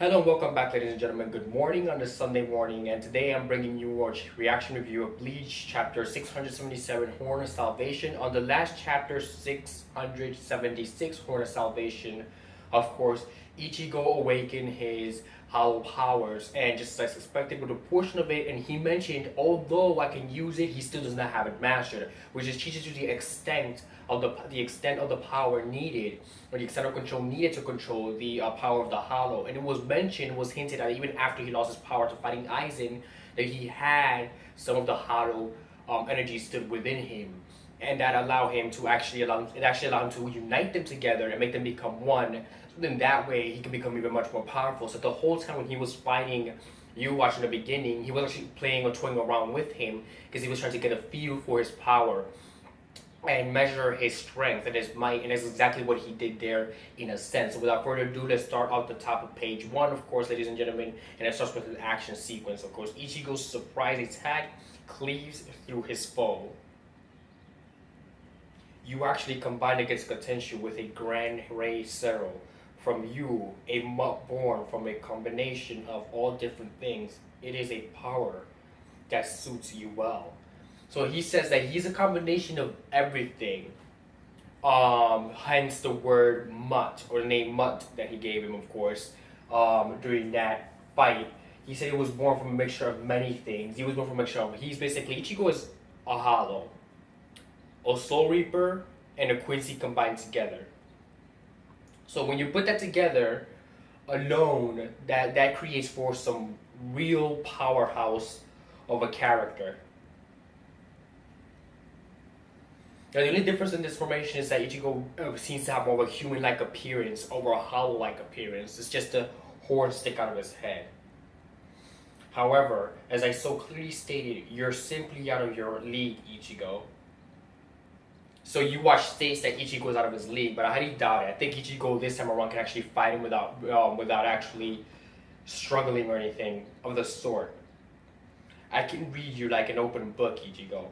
Hello and welcome back, ladies and gentlemen. Good morning on this Sunday morning, and today I'm bringing you a reaction review of Bleach, chapter 677, Horn of Salvation. On the last chapter, 676, Horn of Salvation, of course, Ichigo awakened his hollow powers, and just as expected with a portion of it, and he mentioned, although I can use it, he still does not have it mastered, which just teaches you the extent of the power needed, or the extent of control needed to control the power of the Hollow. And it was mentioned, was hinted at even after he lost his power to fighting Aizen, that he had some of the Hollow energy still within him, and that allowed him to actually allow him to unite them together and make them become one. So then that way he can become even much more powerful. So the whole time when he was fighting you watch in the beginning, he was actually playing or toying around with him because he was trying to get a feel for his power and measure his strength and his might, and that's exactly what he did there in a sense. So without further ado, let's start off the top of page 1, of course, ladies and gentlemen, and it starts with an action sequence. Of course, Ichigo's surprise attack cleaves through his foe. You actually combine against potential with a Grand Ray Zero. From you, a mutt born from a combination of all different things, it is a power that suits you well. So he says that he's a combination of everything. Hence the word mutt, or the name mutt that he gave him, of course, during that fight. He said he was born from a mixture of many things. He was born from a mixture of, he's basically, Ichigo is a hollow, a soul reaper, and a Quincy combined together. So when you put that together alone, that creates for some real powerhouse of a character. Now, the only difference in this formation is that Ichigo seems to have more of a human-like appearance over a hollow-like appearance. It's just the horns stick out of his head. However, as I so clearly stated, you're simply out of your league, Ichigo. So you watch states that Ichigo is out of his league, but I highly doubt it. I think Ichigo this time around can actually fight him without actually struggling or anything of the sort. I can read you like an open book, Ichigo.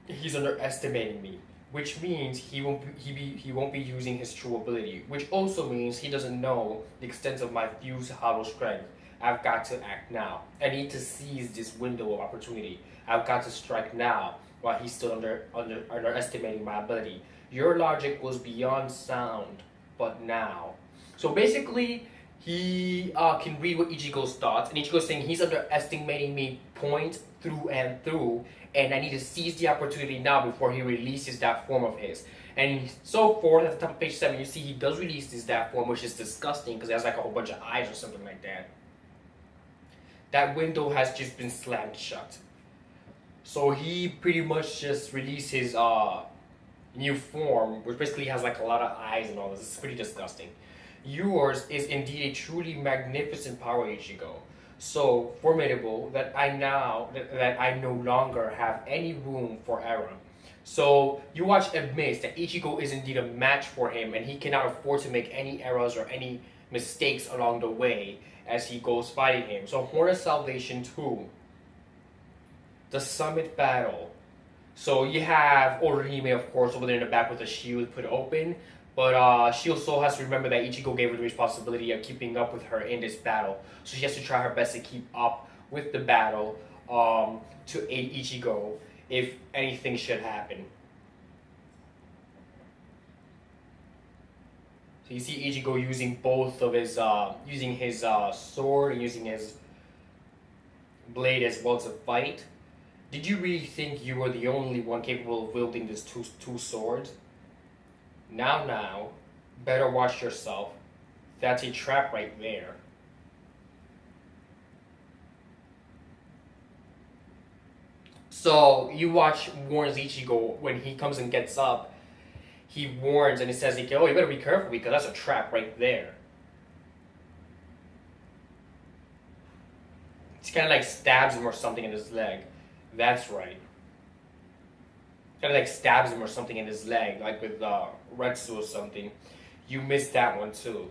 He's underestimating me, which means he won't be using his true ability, which also means he doesn't know the extent of my fused hollow strength. I've got to act now. I need to seize this window of opportunity. I've got to strike now while he's still underestimating my ability. Your logic was beyond sound, but now. So basically, he can read what Ichigo's thoughts, and Ichigo's saying he's underestimating me point through and through, and I need to seize the opportunity now before he releases that form of his. And so forth. At the top of page 7, you see he does release that form, which is disgusting because it has like a whole bunch of eyes or something like that. That window has just been slammed shut. So he pretty much just released his new form, which basically has like a lot of eyes and all this. It's pretty disgusting. Yours is indeed a truly magnificent power, Ichigo. So formidable that I no longer have any room for error. So you watch admits that Ichigo is indeed a match for him, and he cannot afford to make any errors or any mistakes along the way as he goes fighting him. So Horn of Salvation 2, the Summit Battle. So you have Orihime, of course, over there in the back with the shield put open. But she also has to remember that Ichigo gave her the responsibility of keeping up with her in this battle. So she has to try her best to keep up with the battle to aid Ichigo if anything should happen. So you see Ichigo using both of his, using his sword and using his blade as well to fight. Did you really think you were the only one capable of wielding these two swords? Now, better watch yourself. That's a trap right there. So you watch warns Ichigo when he comes and gets up. He warns and he says, "Oh, you better be careful because that's a trap right there." He kind of like stabs him or something in his leg. That's right. Kind of like stabs him or something in his leg, like with Retsu or something. You missed that one too.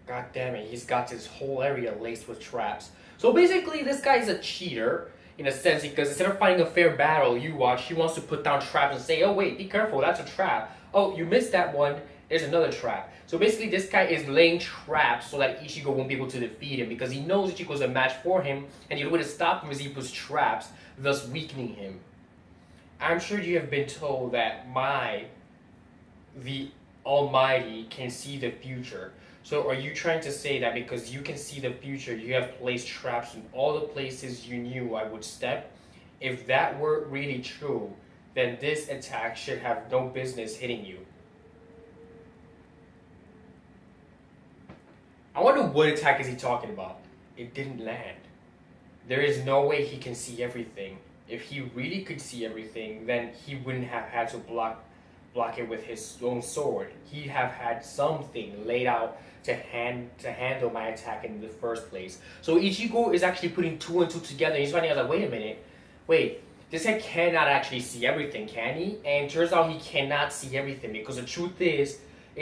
God damn it, he's got this whole area laced with traps. So basically, this guy's a cheater. in a sense, because instead of fighting a fair battle, you watch, he wants to put down traps and say, oh wait, be careful, that's a trap. Oh, you missed that one, there's another trap. So basically this guy is laying traps so that Ichigo won't be able to defeat him, because he knows Ichigo's a match for him, and the only way to stop him is he puts traps, thus weakening him. I'm sure you have been told that the Almighty can see the future. So are you trying to say that because you can see the future, you have placed traps in all the places you knew I would step? If that were really true, then this attack should have no business hitting you. I wonder what attack is he talking about? It didn't land. There is no way he can see everything. If he really could see everything, then he wouldn't have had to block it with his own sword. He'd have had something laid out to handle my attack in the first place. So Ichigo is actually putting two and two together. He's finding out like, wait a minute, this guy cannot actually see everything, can he? And turns out he cannot see everything, because the truth is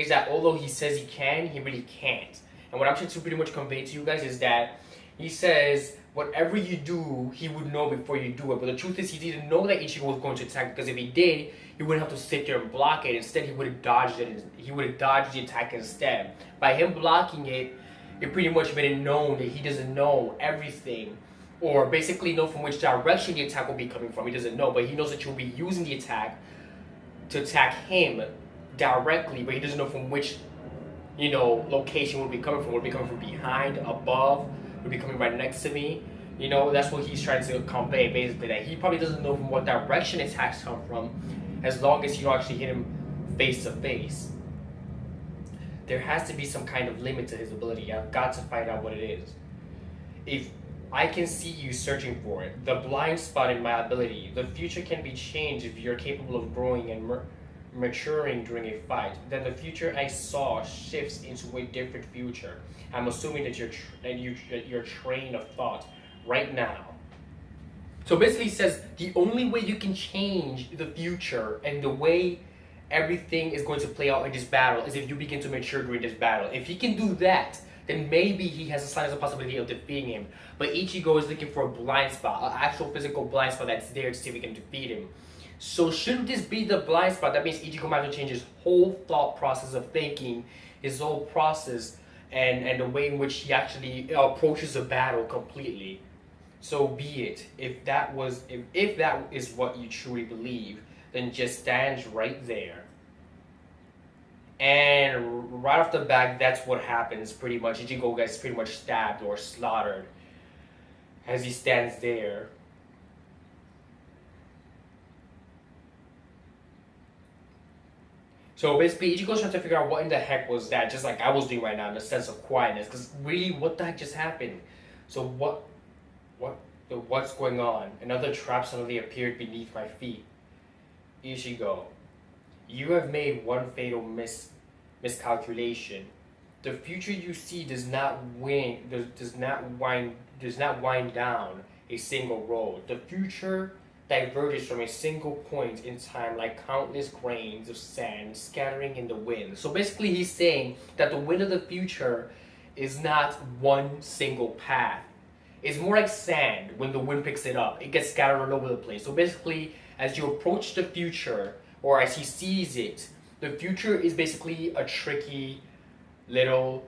that although he says he can, he really can't. And what I'm trying to pretty much convey to you guys is that he says whatever you do, he would know before you do it. But the truth is, he didn't know that Ichigo was going to attack, because if he did, he wouldn't have to sit there and block it. Instead, he would have dodged it. He would have dodged the attack instead. By him blocking it, it pretty much made it known that he doesn't know everything, or basically know from which direction the attack will be coming from. He doesn't know, but he knows that you'll be using the attack to attack him directly, but he doesn't know from which location will be coming from. Will it be coming from behind, above? Will it be coming right next to me? That's what he's trying to convey, basically, that he probably doesn't know from what direction attacks come from, as long as you don't actually hit him face to face. There has to be some kind of limit to his ability. I've got to find out what it is. If I can see you searching for it, the blind spot in my ability, the future can be changed if you're capable of growing and maturing during a fight, then the future I saw shifts into a different future. I'm assuming that your train of thought right now. So basically, he says the only way you can change the future and the way everything is going to play out in this battle is if you begin to mature during this battle. If he can do that, then maybe he has a sign of the possibility of defeating him. But Ichigo is looking for a blind spot, an actual physical blind spot that's there to see if he can defeat him. So should this be the blind spot, that means Ichigo might have to change his whole thought process of thinking, his whole process, and the way in which he actually approaches a battle completely. So be it. If that is what you truly believe, then just stand right there. And right off the bat, that's what happens pretty much. Ichigo gets pretty much stabbed or slaughtered as he stands there. So basically, Ichigo's trying to figure out what in the heck was that, just like I was doing right now, in a sense of quietness. Because really, what the heck just happened? So what's going on? Another trap suddenly appeared beneath my feet. Ichigo, you have made one fatal miscalculation. The future you see does not wind down a single road. The future diverges from a single point in time like countless grains of sand scattering in the wind. So basically he's saying that the wind of the future is not one single path. It's more like sand. When the wind picks it up, it gets scattered all over the place. So basically, as you approach the future, or as he sees it, the future is basically a tricky little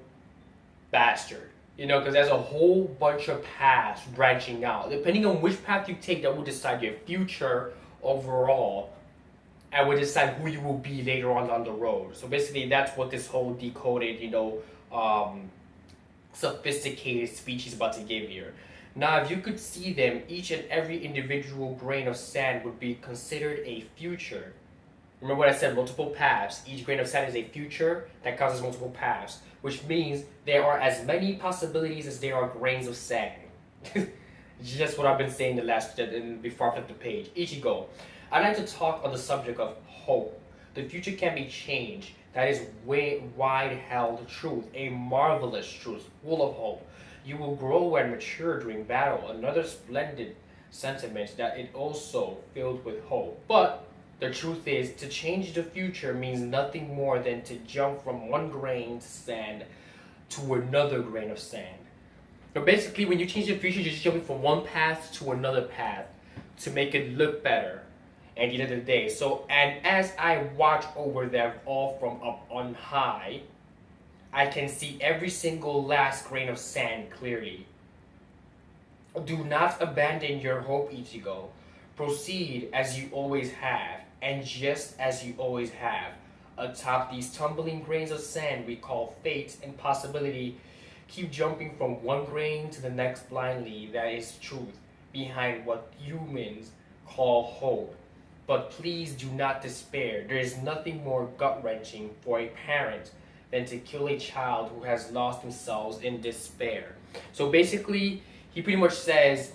bastard. Because there's a whole bunch of paths branching out. Depending on which path you take, that will decide your future overall, and will decide who you will be later on down the road. So basically, that's what this whole decoded, sophisticated speech he's about to give here. Now, if you could see them, each and every individual grain of sand would be considered a future. Remember what I said, multiple paths. Each grain of sand is a future that causes multiple paths, which means there are as many possibilities as there are grains of sand. Just what I've been saying before I flip the page. Ichigo, I'd like to talk on the subject of hope. The future can be changed. That is wide-held truth, a marvelous truth, full of hope. You will grow and mature during battle. Another splendid sentiment that it also filled with hope. But the truth is, to change the future means nothing more than to jump from one grain of sand to another grain of sand. But basically, when you change the future, you're just jumping from one path to another path to make it look better at the end of the day. So, and as I watch over them all from up on high, I can see every single last grain of sand clearly. Do not abandon your hope, Ichigo. Proceed as you always have, and just as you always have. Atop these tumbling grains of sand we call fate and possibility, keep jumping from one grain to the next blindly. That is truth behind what humans call hope. But please do not despair. There is nothing more gut-wrenching for a parent than to kill a child who has lost themselves in despair. So basically, he pretty much says,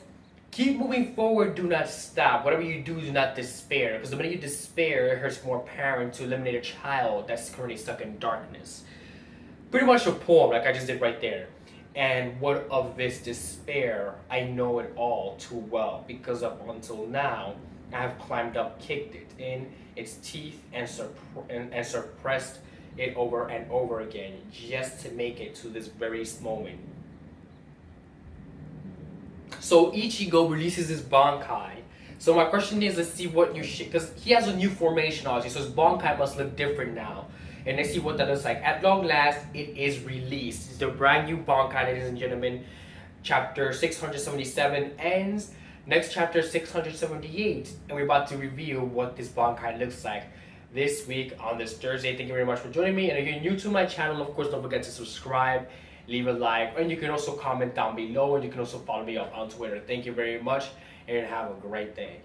keep moving forward, do not stop. Whatever you do not despair. Because the minute you despair, it hurts more parent to eliminate a child that's currently stuck in darkness. Pretty much a poem, like I just did right there. And what of this despair? I know it all too well. Because up until now, I have climbed up, kicked it in its teeth, and suppressed it over and over again, just to make it to this very moment. So Ichigo releases his Bankai. So my question is, let's see what you should, because he has a new formation obviously, so his Bankai must look different now. And let's see what that looks like. At long last, it is released. It's the brand new Bankai, ladies and gentlemen. Chapter 677 ends. Next chapter 678. And we're about to reveal what this Bankai looks like this week on this Thursday. Thank you very much for joining me. And if you're new to my channel, of course, don't forget to subscribe, leave a like, and you can also comment down below, and you can also follow me up on Twitter. Thank you very much, and have a great day.